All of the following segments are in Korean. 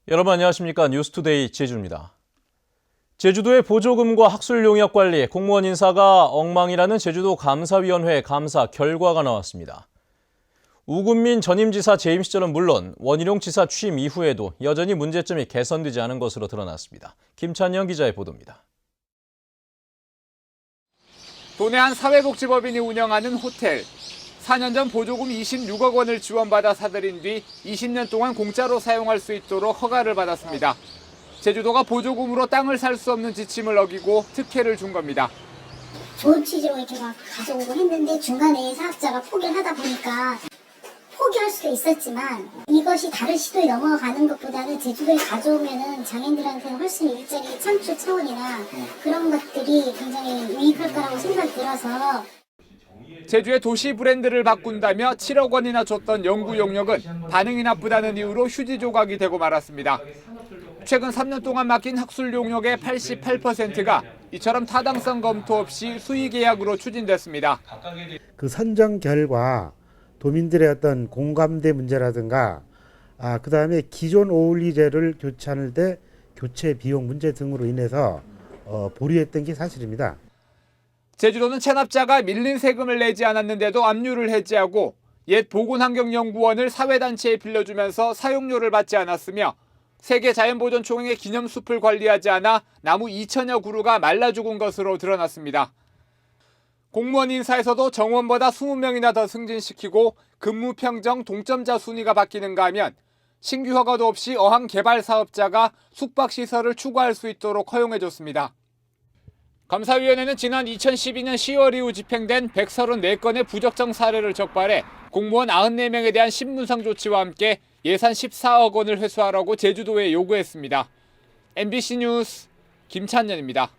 여러분 안녕하십니까? 뉴스투데이 제주입니다. 제주도의 보조금과 학술 용역 관리, 공무원 인사가 엉망이라는 제주도 감사위원회 감사 결과가 나왔습니다. 우금민 전임지사 재임 시절은 물론 원희룡 지사 취임 이후에도 여전히 문제점이 개선되지 않은 것으로 드러났습니다. 김찬영 기자의 보도입니다. 도내 한 사회복지법인이 운영하는 호텔. 4년 전 보조금 26억 원을 지원받아 사들인 뒤 20년 동안 공짜로 사용할 수 있도록 허가를 받았습니다. 제주도가 보조금으로 땅을 살 수 없는 지침을 어기고 특혜를 준 겁니다. 좋은 취지로 이렇게 막 가져오고 했는데 중간에 사업자가 포기를 하다 보니까 포기할 수도 있었지만 이것이 다른 시도에 넘어가는 것보다는 제주도에 가져오면은 장애인들한테는 훨씬 일자리 창출 차원이나 그런 것들이 굉장히 유익할 거라고 생각이 들어서 제주의 도시 브랜드를 바꾼다며 7억 원이나 줬던 연구 용역은 반응이 나쁘다는 이유로 휴지 조각이 되고 말았습니다. 최근 3년 동안 맡긴 학술 용역의 88%가 이처럼 타당성 검토 없이 수의 계약으로 추진됐습니다. 그 선정 결과 도민들의 어떤 공감대 문제라든가 그다음에 기존 어울리제를 교체할 때 교체 비용 문제 등으로 인해서 보류했던 게 사실입니다. 제주도는 체납자가 밀린 세금을 내지 않았는데도 압류를 해지하고 옛 보건환경연구원을 사회단체에 빌려주면서 사용료를 받지 않았으며 세계자연보전총회의 기념숲을 관리하지 않아 나무 2천여 그루가 말라 죽은 것으로 드러났습니다. 공무원 인사에서도 정원보다 20명이나 더 승진시키고 근무평정 동점자 순위가 바뀌는가 하면 신규 허가도 없이 어항 개발 사업자가 숙박시설을 추구할 수 있도록 허용해줬습니다. 감사위원회는 지난 2012년 10월 이후 집행된 134건의 부적정 사례를 적발해 공무원 94명에 대한 신문상 조치와 함께 예산 14억 원을 회수하라고 제주도에 요구했습니다. MBC 뉴스 김찬년입니다.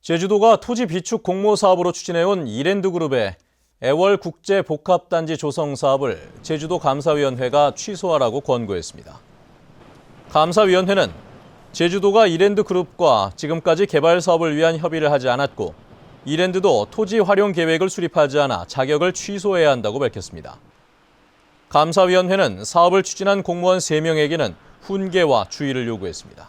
제주도가 토지 비축 공모 사업으로 추진해온 이랜드그룹의 애월 국제복합단지 조성 사업을 제주도 감사위원회가 취소하라고 권고했습니다. 감사위원회는 제주도가 이랜드그룹과 지금까지 개발 사업을 위한 협의를 하지 않았고 이랜드도 토지 활용 계획을 수립하지 않아 자격을 취소해야 한다고 밝혔습니다. 감사위원회는 사업을 추진한 공무원 3명에게는 훈계와 주의를 요구했습니다.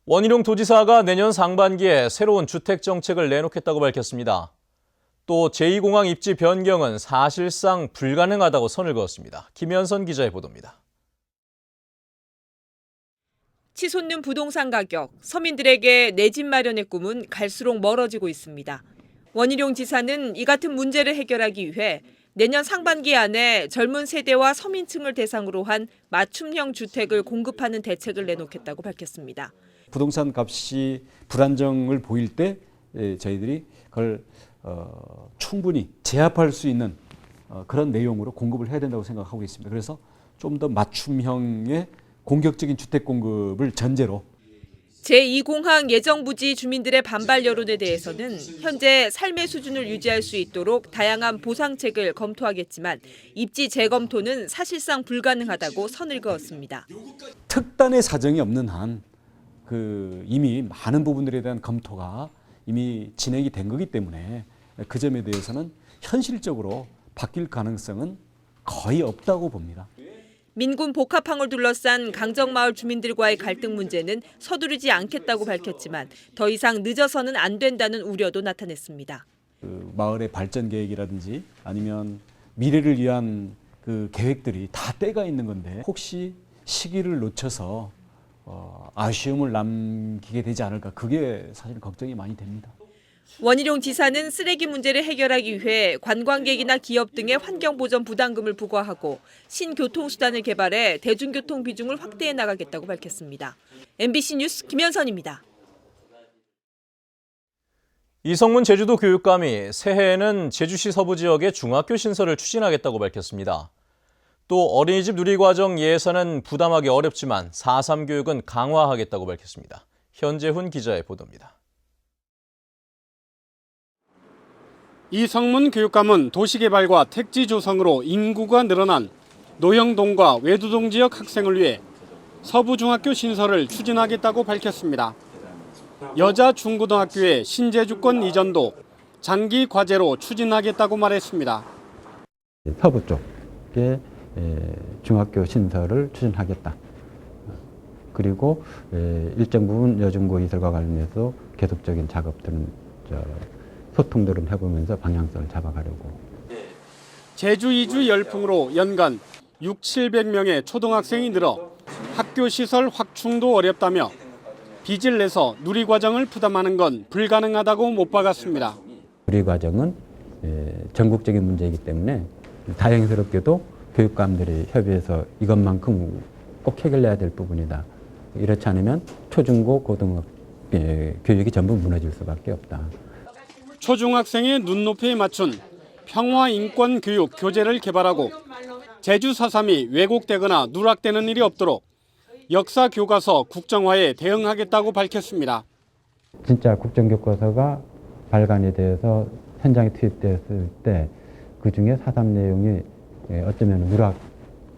원희룡 도지사가 내년 상반기에 새로운 주택 정책을 내놓겠다고 밝혔습니다. 또 제2공항 입지 변경은 사실상 불가능하다고 선을 그었습니다. 김현선 기자의 보도입니다. 치솟는 부동산 가격, 서민들에게 내 집 마련의 꿈은 갈수록 멀어지고 있습니다. 원희룡 지사는 이 같은 문제를 해결하기 위해 내년 상반기 안에 젊은 세대와 서민층을 대상으로 한 맞춤형 주택을 공급하는 대책을 내놓겠다고 밝혔습니다. 부동산 값이 불안정을 보일 때 저희들이 그걸 충분히 제압할 수 있는 그런 내용으로 공급을 해야 된다고 생각하고 있습니다. 그래서 좀 더 맞춤형의 공격적인 주택 공급을 전제로 제2공항 예정부지 주민들의 반발 여론에 대해서는 현재 삶의 수준을 유지할 수 있도록 다양한 보상책을 검토하겠지만 입지 재검토는 사실상 불가능하다고 선을 그었습니다. 특단의 사정이 없는 한 이미 많은 부분들에 대한 검토가 이미 진행이 된 거기 때문에 그 점에 대해서는 현실적으로 바뀔 가능성은 거의 없다고 봅니다. 민군 복합항을 둘러싼 강정마을 주민들과의 갈등 문제는 서두르지 않겠다고 밝혔지만 더 이상 늦어서는 안 된다는 우려도 나타냈습니다. 마을의 발전 계획이라든지 아니면 미래를 위한 계획들이 다 때가 있는 건데 혹시 시기를 놓쳐서 아쉬움을 남기게 되지 않을까 그게 사실 걱정이 많이 됩니다. 원희룡 지사는 쓰레기 문제를 해결하기 위해 관광객이나 기업 등의 환경보전 부담금을 부과하고 신교통수단을 개발해 대중교통 비중을 확대해 나가겠다고 밝혔습니다. MBC 뉴스 김현선입니다. 이성문 제주도 교육감이 새해에는 제주시 서부 지역의 중학교 신설을 추진하겠다고 밝혔습니다. 또 어린이집 누리과정 예산은 부담하기 어렵지만 4.3 교육은 강화하겠다고 밝혔습니다. 현재훈 기자의 보도입니다. 이성문 교육감은 도시개발과 택지 조성으로 인구가 늘어난 노형동과 외두동 지역 학생을 위해 서부중학교 신설을 추진하겠다고 밝혔습니다. 여자 중고등학교의 신제주권 이전도 장기 과제로 추진하겠다고 말했습니다. 서부 쪽에 중학교 신설을 추진하겠다. 그리고 일정 부분 여중고 이설과 관련해서 계속적인 작업들은 소통들은 해보면서 방향성을 잡아가려고. 제주 이주 열풍으로 연간 600~700명의 초등학생이 늘어 학교 시설 확충도 어렵다며 빚을 내서 누리과정을 부담하는 건 불가능하다고 못 박았습니다. 누리과정은 전국적인 문제이기 때문에 다행스럽게도 교육감들이 협의해서 이것만큼 꼭 해결해야 될 부분이다. 이렇지 않으면 초중고 고등학교 교육이 전부 무너질 수밖에 없다. 초중학생의 눈높이에 맞춘 평화 인권 교육 교재를 개발하고 제주 4.3이 왜곡되거나 누락되는 일이 없도록 역사 교과서 국정화에 대응하겠다고 밝혔습니다. 진짜 국정교과서가 발간이 돼서 현장에 투입됐을 때 그중에 4.3 내용이 어쩌면 누락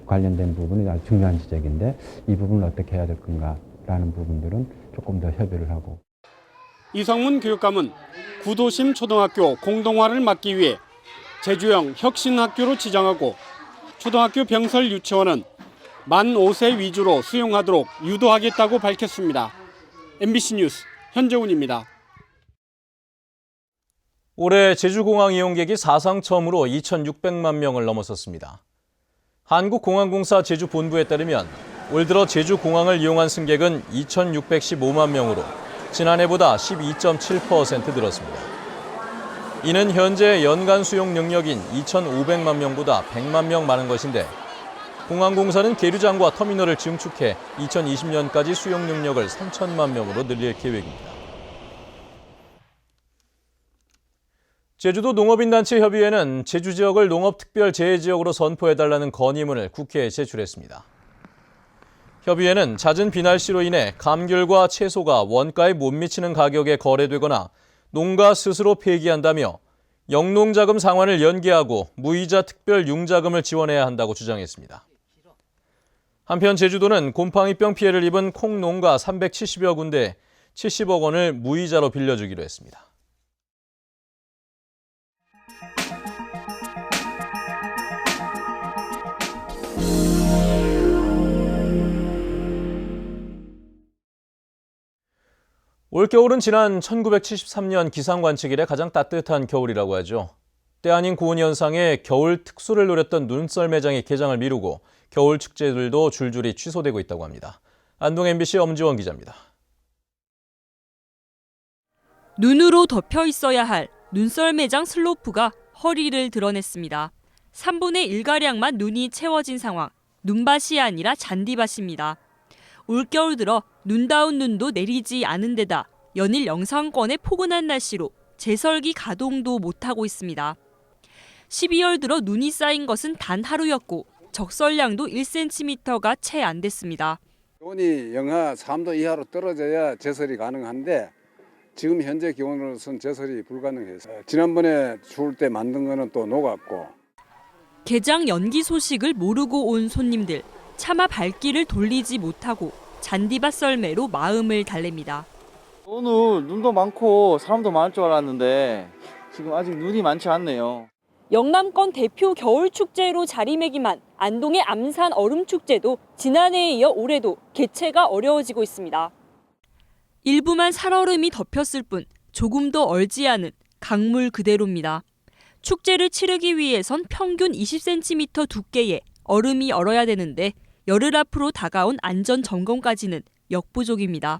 관련된 부분이 아주 중요한 지적인데 이 부분을 어떻게 해야 될 건가라는 부분들은 조금 더 협의를 하고. 이성문 교육감은 구도심 초등학교 공동화를 막기 위해 제주형 혁신학교로 지정하고 초등학교 병설 유치원은 만 5세 위주로 수용하도록 유도하겠다고 밝혔습니다. MBC 뉴스 현정훈입니다. 올해 제주공항 이용객이 사상 처음으로 2,600만 명을 넘어섰습니다. 한국공항공사 제주본부에 따르면 올 들어 제주공항을 이용한 승객은 2,615만 명으로 지난해보다 12.7% 늘었습니다. 이는 현재 연간 수용 능력인 2,500만 명보다 100만 명 많은 것인데 공항공사는 계류장과 터미널을 증축해 2020년까지 수용 능력을 3천만 명으로 늘릴 계획입니다. 제주도 농업인단체협의회는 제주 지역을 농업특별재해지역으로 선포해달라는 건의문을 국회에 제출했습니다. 협의회는 잦은 비날씨로 인해 감귤과 채소가 원가에 못 미치는 가격에 거래되거나 농가 스스로 폐기한다며 영농자금 상환을 연기하고 무이자 특별융자금을 지원해야 한다고 주장했습니다. 한편 제주도는 곰팡이병 피해를 입은 콩농가 370여 군데에 70억 원을 무이자로 빌려주기로 했습니다. 올겨울은 지난 1973년 기상관측 이래 가장 따뜻한 겨울이라고 하죠. 때 아닌 고온 현상에 겨울 특수를 노렸던 눈썰 매장이 개장을 미루고 겨울 축제들도 줄줄이 취소되고 있다고 합니다. 안동 MBC 엄지원 기자입니다. 눈으로 덮여 있어야 할 눈썰 매장 슬로프가 허리를 드러냈습니다. 3분의 1가량만 눈이 채워진 상황, 눈밭이 아니라 잔디밭입니다. 올겨울 들어 눈다운 눈도 내리지 않은 데다 연일 영상권의 포근한 날씨로 제설기 가동도 못하고 있습니다. 12월 들어 눈이 쌓인 것은 단 하루였고 적설량도 1cm가 채 안 됐습니다. 기온이 영하 3도 이하로 떨어져야 제설이 가능한데 지금 현재 기온으로서는 제설이 불가능해서 지난번에 추울 때 만든 거는 또 녹았고. 개장 연기 소식을 모르고 온 손님들. 차마 발길을 돌리지 못하고 잔디밭 썰매로 마음을 달랩니다. 오늘 눈도 많고 사람도 많을 줄 알았는데 지금 아직 눈이 많지 않네요. 영남권 대표 겨울축제로 자리매김한 안동의 암산 얼음축제도 지난해에 이어 올해도 개최가 어려워지고 있습니다. 일부만 살얼음이 덮였을 뿐 조금 더 얼지 않은 강물 그대로입니다. 축제를 치르기 위해선 평균 20cm 두께의 얼음이 얼어야 되는데 열흘 앞으로 다가온 안전 점검까지는 역부족입니다.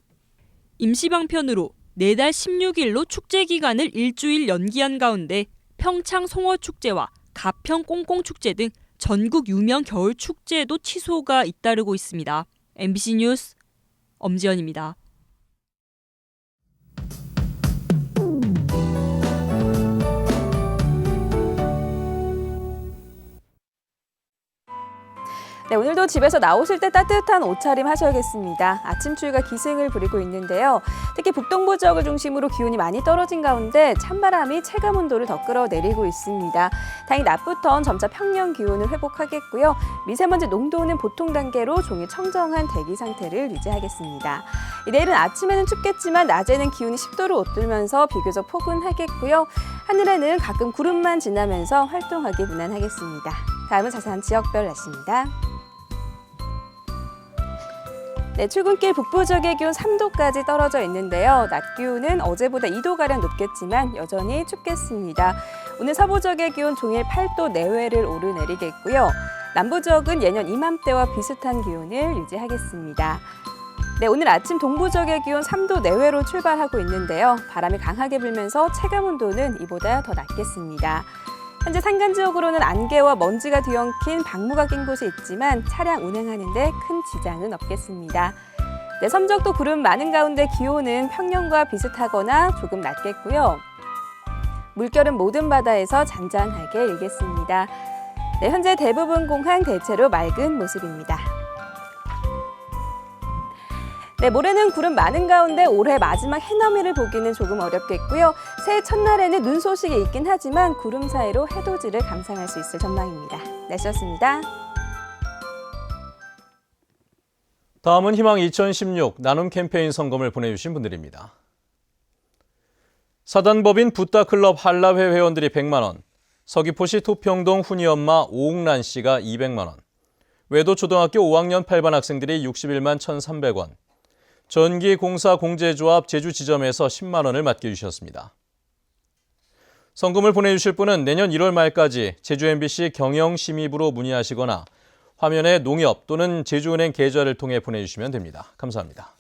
임시방편으로 내달 16일로 축제 기간을 일주일 연기한 가운데 평창 송어축제와 가평 꽁꽁축제 등 전국 유명 겨울 축제도 취소가 잇따르고 있습니다. MBC 뉴스 엄지연입니다. 네, 오늘도 집에서 나오실 때 따뜻한 옷차림 하셔야겠습니다. 아침 추위가 기승을 부리고 있는데요. 특히 북동부 지역을 중심으로 기온이 많이 떨어진 가운데 찬바람이 체감 온도를 더 끌어내리고 있습니다. 다행히 낮부터는 점차 평년 기온을 회복하겠고요. 미세먼지 농도는 보통 단계로 종일 청정한 대기 상태를 유지하겠습니다. 내일은 아침에는 춥겠지만 낮에는 기온이 10도를 웃돌면서 비교적 포근하겠고요. 하늘에는 가끔 구름만 지나면서 활동하기 무난하겠습니다. 다음은 자세한 지역별 날씨입니다. 네, 출근길 북부 지역의 기온 3도까지 떨어져 있는데요. 낮 기온은 어제보다 2도가량 높겠지만 여전히 춥겠습니다. 오늘 서부 지역의 기온 종일 8도 내외를 오르내리겠고요. 남부 지역은 예년 이맘때와 비슷한 기온을 유지하겠습니다. 네, 오늘 아침 동부 지역의 기온 3도 내외로 출발하고 있는데요. 바람이 강하게 불면서 체감 온도는 이보다 더 낮겠습니다. 현재 산간 지역으로는 안개와 먼지가 뒤엉킨 방무가 낀 곳이 있지만 차량 운행하는 데 큰 지장은 없겠습니다. 네, 섬적도 구름 많은 가운데 기온은 평년과 비슷하거나 조금 낮겠고요. 물결은 모든 바다에서 잔잔하게 일겠습니다. 네, 현재 대부분 공항 대체로 맑은 모습입니다. 네, 모레는 구름 많은 가운데 올해 마지막 해넘이를 보기는 조금 어렵겠고요. 새해 첫날에는 눈 소식이 있긴 하지만 구름 사이로 해돋이를 감상할 수 있을 전망입니다. 날씨였습니다. 다음은 희망 2016 나눔 캠페인 성금을 보내주신 분들입니다. 사단법인 붓다클럽 한라회 회원들이 100만 원, 서귀포시 토평동 훈이엄마 오옥란 씨가 200만 원, 외도초등학교 5학년 8반 학생들이 61만 1,300원, 전기공사공제조합 제주지점에서 10만 원을 맡겨주셨습니다. 성금을 보내주실 분은 내년 1월 말까지 제주 MBC 경영심의부로 문의하시거나 화면에 농협 또는 제주은행 계좌를 통해 보내주시면 됩니다. 감사합니다.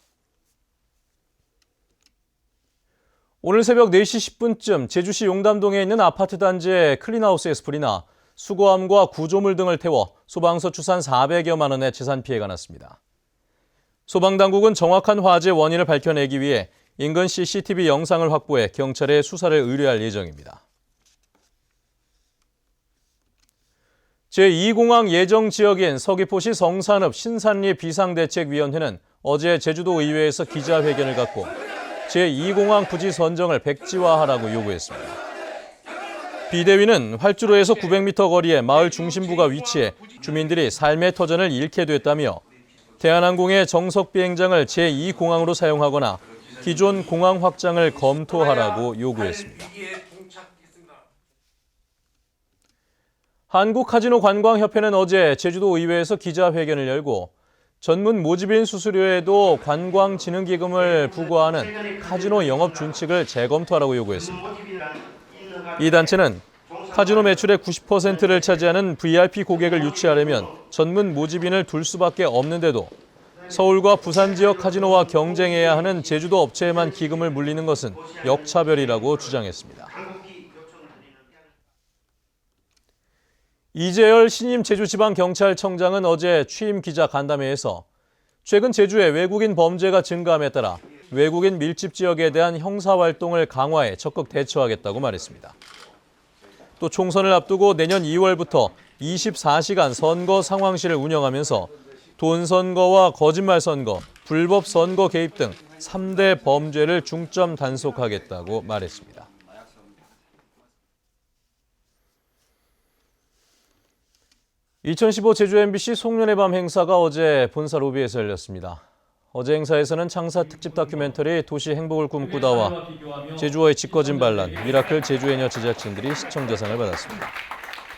오늘 새벽 4시 10분쯤 제주시 용담동에 있는 아파트 단지의 클린하우스에서 불이 나 수거함과 구조물 등을 태워 소방서 추산 400여만 원의 재산 피해가 났습니다. 소방당국은 정확한 화재 원인을 밝혀내기 위해 인근 CCTV 영상을 확보해 경찰에 수사를 의뢰할 예정입니다. 제2공항 예정 지역인 서귀포시 성산읍 신산리 비상대책위원회는 어제 제주도 의회에서 기자회견을 갖고 제2공항 부지 선정을 백지화하라고 요구했습니다. 비대위는 활주로에서 900m 거리에 마을 중심부가 위치해 주민들이 삶의 터전을 잃게 됐다며 대한항공의 정석 비행장을 제2공항으로 사용하거나 기존 공항 확장을 검토하라고 요구했습니다. 한국카지노관광협회는 어제 제주도 의회에서 기자회견을 열고 전문 모집인 수수료에도 관광진흥기금을 부과하는 카지노 영업 준칙을 재검토하라고 요구했습니다. 이 단체는 카지노 매출의 90%를 차지하는 VIP 고객을 유치하려면 전문 모집인을 둘 수밖에 없는데도 서울과 부산 지역 카지노와 경쟁해야 하는 제주도 업체에만 기금을 물리는 것은 역차별이라고 주장했습니다. 이재열 신임 제주지방경찰청장은 어제 취임 기자 간담회에서 최근 제주의 외국인 범죄가 증가함에 따라 외국인 밀집 지역에 대한 형사활동을 강화해 적극 대처하겠다고 말했습니다. 또 총선을 앞두고 내년 2월부터 24시간 선거 상황실을 운영하면서 돈 선거와 거짓말 선거, 불법 선거 개입 등 3대 범죄를 중점 단속하겠다고 말했습니다. (2015) 제주 MBC 송년회 밤 행사가 어제 본사 로비에서 열렸습니다. 어제 행사에서는 창사 특집 다큐멘터리 도시 행복을 꿈꾸다와 제주어의 짓거진 반란, 미라클 제주해녀 제작진들이 시청자상을 받았습니다.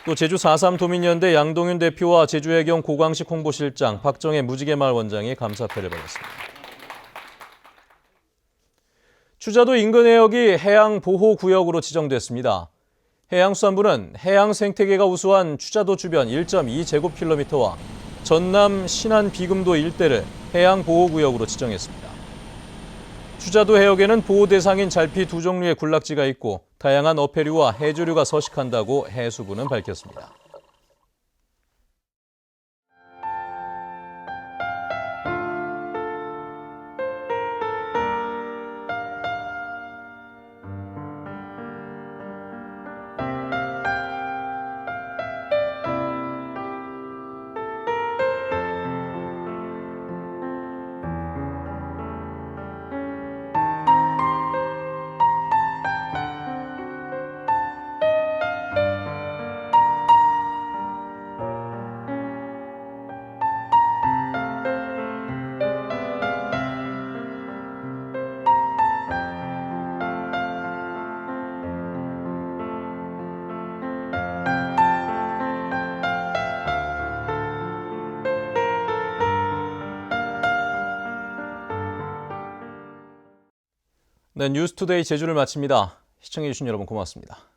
또 제주 4.3 도민연대 양동윤 대표와 제주해경 고광식 홍보실장, 박정혜 무지개마을 원장이 감사패를 받았습니다. 추자도 인근 해역이 해양보호구역으로 지정됐습니다. 해양수산부는 해양 생태계가 우수한 추자도 주변 1.2제곱킬로미터와 전남 신안 비금도 일대를 해양보호구역으로 지정했습니다. 추자도 해역에는 보호 대상인 잘피 2종류의 군락지가 있고 다양한 어패류와 해조류가 서식한다고 해수부는 밝혔습니다. 네, 뉴스투데이 제주를 마칩니다. 시청해주신 여러분 고맙습니다.